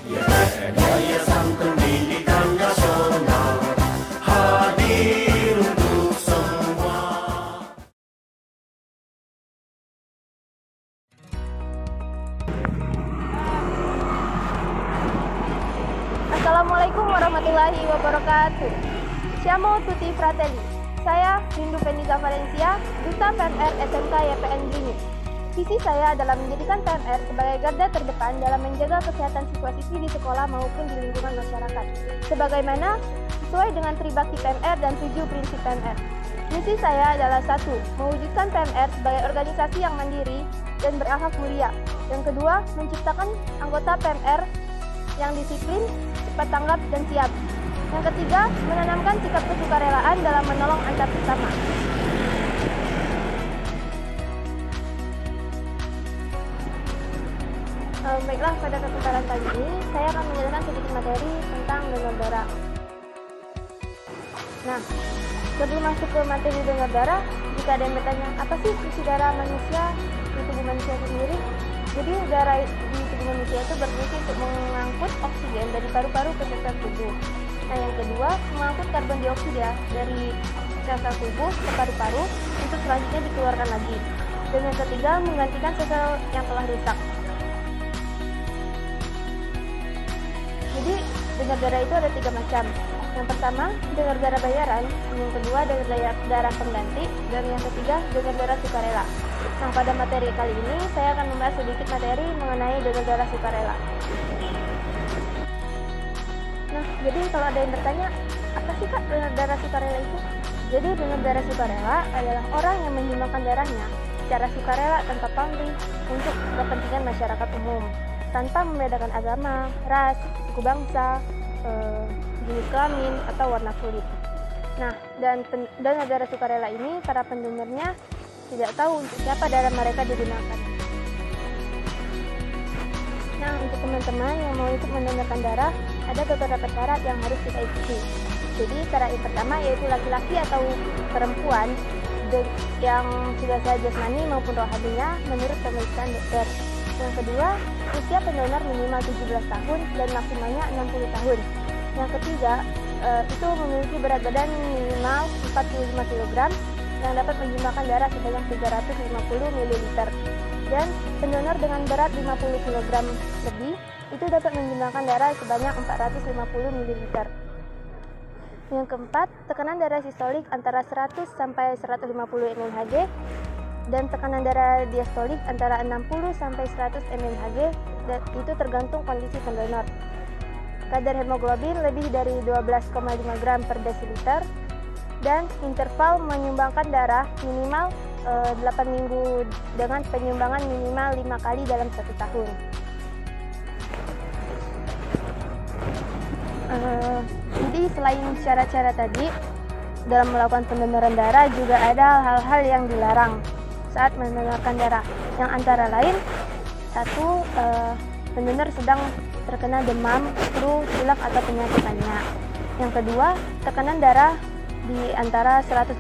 Yayasan Pendidikan Nasional hadir untuk semua. Assalamualaikum warahmatullahi wabarakatuh. Siamo tutti fratelli. Saya Rindu Feniza Valencia, Duta PNR SMK YPN Blinik. Visi saya adalah menjadikan PNR sebagai garda terdepan dalam menjaga kesehatan siswa-siswi di sekolah maupun di lingkungan masyarakat. Sebagaimana sesuai dengan Tribakti PNR dan 7 prinsip PNR. Misi saya adalah 1. Mewujudkan PNR sebagai organisasi yang mandiri dan berakhlak mulia. Yang kedua, menciptakan anggota PNR yang disiplin, cepat tanggap, dan siap. Yang ketiga, menanamkan sikap kesukarelaan dalam menolong antar sesama. Baiklah, pada kesempatan kali ini saya akan menjelaskan sedikit materi tentang donor darah. Nah, sebelum masuk ke materi donor darah, jika ada yang bertanya, apa sih isi darah manusia di tubuh manusia sendiri? Jadi darah di tubuh manusia itu berfungsi untuk mengangkut oksigen dari paru-paru ke sel tubuh. Nah, yang kedua, mengangkut karbon dioksida dari sel-sel tubuh ke paru-paru untuk selanjutnya dikeluarkan lagi. Dan yang ketiga, menggantikan sel-sel yang telah rusak. Jadi, donor darah itu ada 3 macam. Yang pertama, donor darah bayaran. Yang kedua, donor darah pengganti. Dan yang ketiga, donor darah sukarela. Nah, pada materi kali ini, saya akan membahas sedikit materi mengenai donor darah sukarela. Nah, jadi kalau ada yang bertanya, apa sih Kak donor darah sukarela itu? Jadi, donor darah sukarela adalah orang yang menyumbangkan darahnya secara sukarela tanpa pamrih untuk kepentingan masyarakat umum, tanpa membedakan agama, ras, suku bangsa, jenis kelamin, atau warna kulit. Nah, dan donor darah sukarela ini, para pendonornya tidak tahu untuk siapa darah mereka digunakan. Nah, untuk teman-teman yang mau ikut mendonorkan darah, ada beberapa syarat yang harus kita ikuti. Jadi, syarat yang pertama yaitu laki-laki atau perempuan yang sudah sehat jasmani maupun rohaninya menurut pemeriksaan dokter. Yang kedua, usia pendonor minimal 17 tahun dan maksimalnya 60 tahun. Yang ketiga, itu memiliki berat badan minimal 45 kg yang dapat menyumbangkan darah sebanyak 350 ml. Dan pendonor dengan berat 50 kg lebih itu dapat menyumbangkan darah sebanyak 450 ml. Yang keempat, tekanan darah sistolik antara 100 sampai 150 mmHg dan tekanan darah diastolik antara 60 sampai 100 mmHg, dan itu tergantung kondisi pendonor. Kadar hemoglobin lebih dari 12,5 gram per desiliter, dan interval menyumbangkan darah minimal 8 minggu dengan penyumbangan minimal 5 kali dalam 1 tahun. Jadi selain syarat-syarat tadi, dalam melakukan pendonoran darah juga ada hal-hal yang dilarang saat mendonorkan darah, yang antara lain 1. Pendonor sedang terkena demam, flu, pilek atau penyakit lainnya. Yang kedua, tekanan darah di antara 180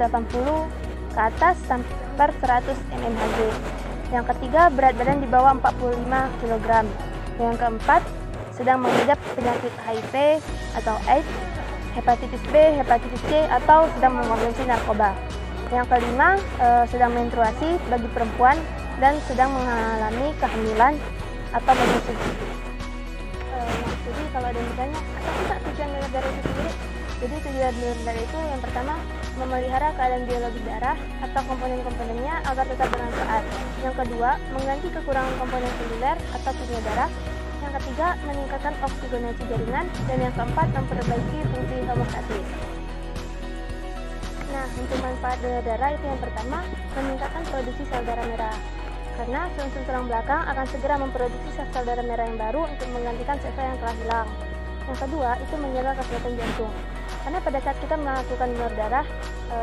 ke atas per 100 mmHg. Yang ketiga, berat badan di bawah 45 kg. Yang keempat, sedang mengidap penyakit HIV atau AIDS, hepatitis B, hepatitis C, atau sedang mengkonsumsi narkoba. Yang kelima, sedang menstruasi bagi perempuan dan sedang mengalami kehamilan atau menyusui. Jadi kalau ada yang bertanya, apa sih Kak tujuan donor darah itu sendiri? Jadi tujuan donor darah itu yang pertama, memelihara keadaan biologi darah atau komponen-komponennya agar tetap bermanfaat. Yang kedua, mengganti kekurangan komponen seluler atau kimia darah. Yang ketiga, meningkatkan oksigenasi jaringan. Dan yang keempat, memperbaiki fungsi homeostatis. Nah, untuk manfaat donor darah itu yang pertama, meningkatkan produksi sel darah merah. Karena sel-sel tulang belakang akan segera memproduksi sel darah merah yang baru untuk menggantikan sel yang telah hilang. Yang kedua, itu menjaga kesehatan jantung. Karena pada saat kita melakukan donor darah,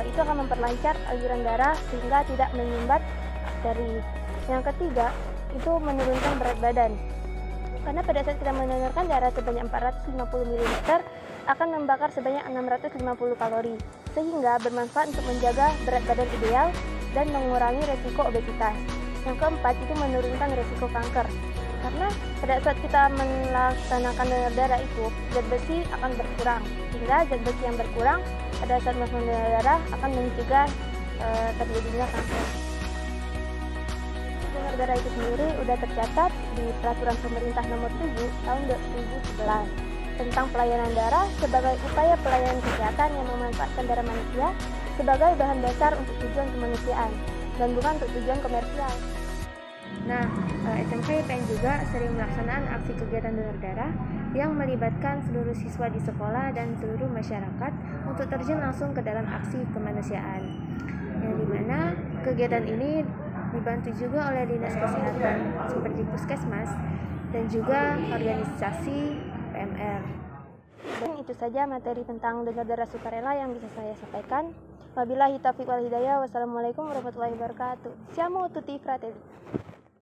itu akan memperlancar aliran darah sehingga tidak menyumbat arteri. Yang ketiga, itu menurunkan berat badan. Karena pada saat kita mendonorkan darah sebanyak 450 ml akan membakar sebanyak 650 kalori, sehingga bermanfaat untuk menjaga berat badan ideal dan mengurangi resiko obesitas. Yang keempat, itu menurunkan resiko kanker. Karena pada saat kita melaksanakan donor darah itu, zat besi akan berkurang, sehingga zat besi yang berkurang pada saat melakukan donor darah akan mencegah terjadinya kanker. Donor darah itu sendiri sudah tercatat di Peraturan Pemerintah Nomor 7 tahun 2011 tentang pelayanan darah sebagai upaya pelayanan kesehatan yang memanfaatkan darah manusia sebagai bahan dasar untuk tujuan kemanusiaan dan bukan untuk tujuan komersial. Nah, SMK IPN juga sering melaksanakan aksi kegiatan donor darah yang melibatkan seluruh siswa di sekolah dan seluruh masyarakat untuk terjun langsung ke dalam aksi kemanusiaan. Yang dimana kegiatan ini dibantu juga oleh Dinas Kesehatan seperti Puskesmas dan juga organisasi PMR. Dan itu saja materi tentang donor darah sukarela yang bisa saya sampaikan. Wabillahi taufiq wal hidayah. Wassalamualaikum warahmatullahi wabarakatuh. Siamo tutti fratelli.